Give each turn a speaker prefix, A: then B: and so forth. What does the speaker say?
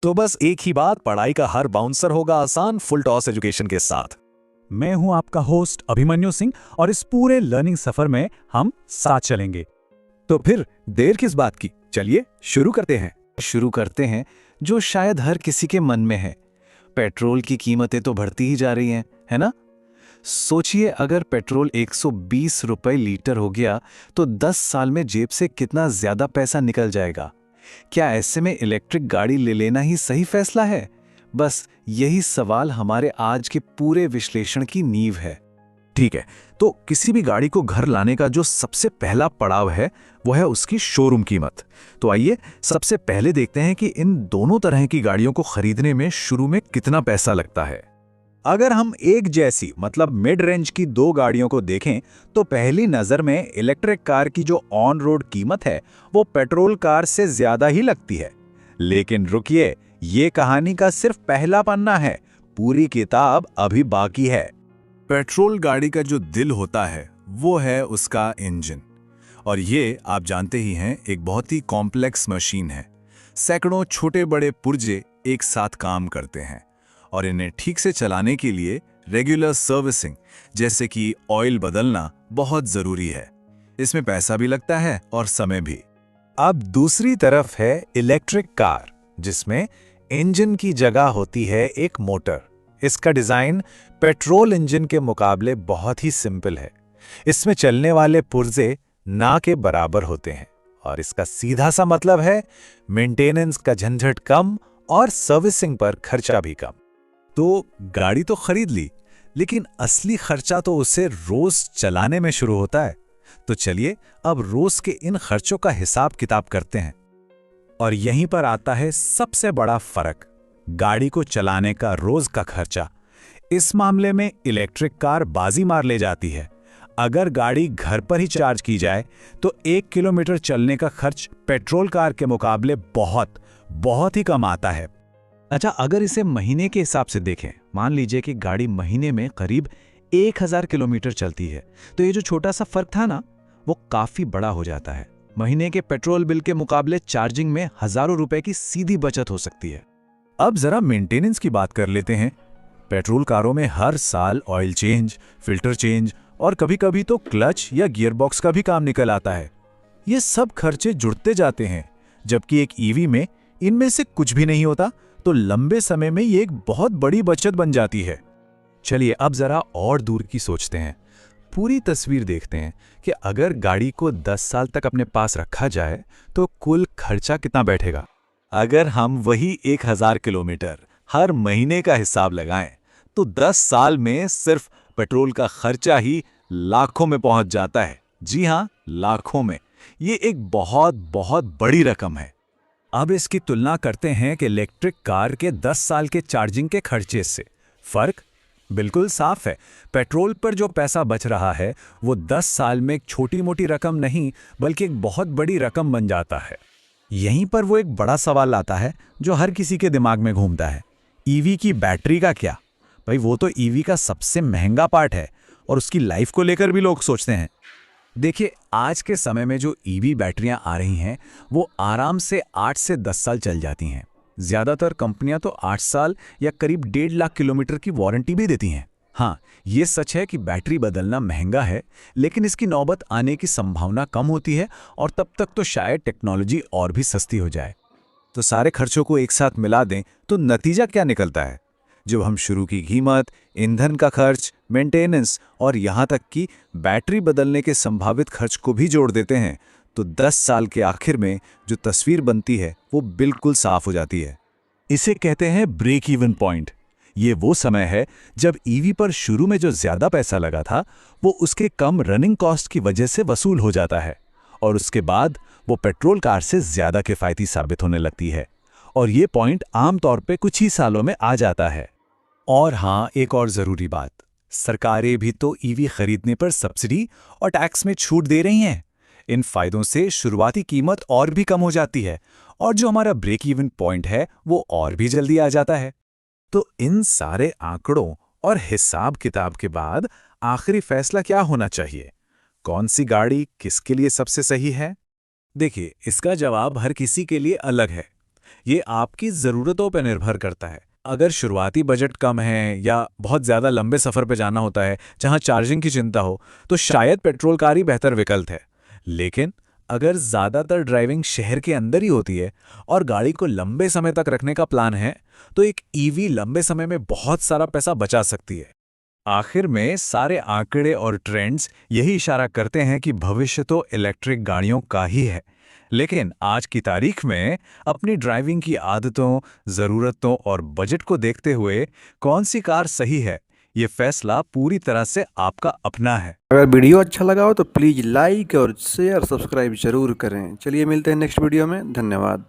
A: तो बस एक ही बात, पढ़ाई का हर बाउंसर होगा आसान फुल टॉस एजुकेशन के साथ।
B: मैं हूं आपका होस्ट अभिमन्यु सिंह और इस पूरे लर्निंग सफर में हम साथ चलेंगे।
A: तो फिर देर किस बात की, चलिए शुरू करते हैं जो शायद हर किसी के मन में है। पेट्रोल की कीमतें तो बढ़ती ही जा रही हैं, है ना? सोचिए, अगर पेट्रोल 120 रुपए लीटर हो गया तो 10 साल में जेब से कितना ज्यादा पैसा निकल जाएगा। क्या ऐसे में इलेक्ट्रिक गाड़ी ले लेना ही सही फैसला है? बस यही सवाल हमारे आज के पूरे विश्लेषण की नींव है। ठीक है, तो किसी भी गाड़ी को घर लाने का जो सबसे पहला पड़ाव है वो है उसकी शोरूम कीमत। तो आइए सबसे पहले देखते हैं कि इन दोनों तरह की गाड़ियों को खरीदने में शुरू में कितना पैसा लगता है।
B: अगर हम एक जैसी मतलब मिड रेंज की दो गाड़ियों को देखें तो पहली नज़र में इलेक्ट्रिक कार की जो ऑन रोड कीमत है वो पेट्रोल कार से ज़्यादा ही लगती है। लेकिन रुकिए, ये कहानी का सिर्फ पहला पन्ना है, पूरी किताब अभी बाकी है।
A: पेट्रोल गाड़ी का जो दिल होता है वो है उसका इंजन। और ये आप जानते ही हैं, एक बहुत ही कॉम्प्लेक्स मशीन है। सैकड़ों छोटे बड़े पुर्जे एक साथ काम करते हैं और इन्हें ठीक से चलाने के लिए रेगुलर सर्विसिंग जैसे कि ऑयल बदलना बहुत ज़रूरी है। इसमें पैसा भी लगता है और समय भी।
B: अब दूसरी तरफ है इलेक्ट्रिक कार, जिसमें इंजन की जगह होती है एक मोटर। इसका डिज़ाइन पेट्रोल इंजन के मुकाबले बहुत ही सिंपल है। इसमें चलने वाले पुर्जे ना के बराबर होते हैं और इसका सीधा सा मतलब है मेंटेनेंस का झंझट कम और सर्विसिंग पर खर्चा भी कम।
A: तो गाड़ी तो खरीद ली, लेकिन असली खर्चा तो उसे रोज चलाने में शुरू होता है। तो चलिए अब रोज के इन खर्चों का हिसाब किताब करते हैं।
B: और यहीं पर आता है सबसे बड़ा फर्क, गाड़ी को चलाने का रोज का खर्चा। इस मामले में इलेक्ट्रिक कार बाजी मार ले जाती है। अगर गाड़ी घर पर ही चार्ज की जाए तो 1 किलोमीटर चलने का खर्च पेट्रोल कार के मुकाबले बहुत ही कम आता है।
A: अच्छा, अगर इसे महीने के हिसाब से देखें, मान लीजिए कि गाड़ी महीने में करीब 1000 किलोमीटर चलती है, तो ये जो छोटा सा फर्क था ना, वो काफी बड़ा हो जाता है। महीने के पेट्रोल बिल के मुकाबले चार्जिंग में हजारों रुपए की सीधी बचत हो सकती है।
B: अब जरा मेंटेनेंस की बात कर लेते हैं। पेट्रोल कारों में हर साल ऑयल चेंज, फिल्टर चेंज और कभी-कभी तो क्लच या गियरबॉक्स का भी काम निकल आता है। ये सब खर्चे जुड़ते जाते हैं, जबकि एक ईवी में इनमें से कुछ भी नहीं होता, तो लंबे समय में ये एक बहुत बड़ी बचत बन जाती है।
A: चलिए अब जरा और दूर की सोचते हैं। पूरी तस्वीर देखते हैं कि अगर गाड़ी को 10 साल तक अपने पास रखा जाए तो कुल खर्चा कितना बैठेगा। अगर हम वही 1000 किलोमीटर हर महीने का हिसाब लगाएं तो 10 साल में सिर्फ पेट्रोल का खर्चा ही लाखों में पहुंच जाता है। जी हां, लाखों में। ये एक बहुत बड़ी रकम है।
B: अब इसकी तुलना करते हैं कि इलेक्ट्रिक कार के 10 साल के चार्जिंग के खर्चे से। फर्क बिल्कुल साफ है। पेट्रोल पर जो पैसा बच रहा है वो 10 साल में एक छोटी मोटी रकम नहीं, बल्कि एक बहुत बड़ी रकम बन जाता है। यहीं पर वो एक बड़ा सवाल आता है जो हर किसी के दिमाग में घूमता है, ईवी की बैटरी का क्या? भाई, वो तो ईवी का सबसे महंगा पार्ट है और उसकी लाइफ को लेकर भी लोग सोचते हैं। देखिए, आज के समय में जो ईवी बैटरियां आ रही हैं वो आराम से 8 से 10 साल चल जाती हैं। ज़्यादातर कंपनियां तो 8 साल या करीब 1.5 लाख किलोमीटर की वारंटी भी देती हैं। हाँ, ये सच है कि बैटरी बदलना महंगा है, लेकिन इसकी नौबत आने की संभावना कम होती है और तब तक तो शायद टेक्नोलॉजी और भी सस्ती हो जाए।
A: तो सारे खर्चों को एक साथ मिला दें तो नतीजा क्या निकलता है? जब हम शुरू की कीमत, ईंधन का खर्च, मेंटेनेंस और यहाँ तक कि बैटरी बदलने के संभावित खर्च को भी जोड़ देते हैं तो 10 साल के आखिर में जो तस्वीर बनती है वो बिल्कुल साफ हो जाती है। इसे कहते हैं ब्रेक इवन पॉइंट। ये वो समय है जब ईवी पर शुरू में जो ज्यादा पैसा लगा था वो उसके कम रनिंग कॉस्ट की वजह से वसूल हो जाता है और उसके बाद वो पेट्रोल कार से ज्यादा किफायती साबित होने लगती है। और ये पॉइंट आमतौर पे कुछ ही सालों में आ जाता है। और हाँ, एक और जरूरी बात, सरकारें भी तो ईवी खरीदने पर सब्सिडी और टैक्स में छूट दे रही हैं। इन फायदों से शुरुआती कीमत और भी कम हो जाती है और जो हमारा ब्रेक इवन पॉइंट है वो और भी जल्दी आ जाता है। तो इन सारे आंकड़ों और हिसाब किताब के बाद आखिरी फैसला क्या होना चाहिए? कौन सी गाड़ी किसके लिए सबसे सही है? देखिए, इसका जवाब हर किसी के लिए अलग है।
B: ये आपकी ज़रूरतों पर निर्भर करता है। अगर शुरुआती बजट कम है या बहुत ज़्यादा लंबे सफ़र पे जाना होता है जहाँ चार्जिंग की चिंता हो, तो शायद पेट्रोल कार ही बेहतर विकल्प है। लेकिन अगर ज़्यादातर ड्राइविंग शहर के अंदर ही होती है और गाड़ी को लंबे समय तक रखने का प्लान है, तो एक ईवी लंबे समय में बहुत सारा पैसा बचा सकती है। आखिर में सारे आंकड़े और ट्रेंड्स यही इशारा करते हैं कि भविष्य तो इलेक्ट्रिक गाड़ियों का ही है। लेकिन आज की तारीख में अपनी ड्राइविंग की आदतों, ज़रूरतों और बजट को देखते हुए कौन सी कार सही है, ये फैसला पूरी तरह से आपका अपना है।
C: अगर वीडियो अच्छा लगा हो तो प्लीज़ लाइक और शेयर सब्सक्राइब जरूर करें। चलिए मिलते हैं नेक्स्ट वीडियो में। धन्यवाद।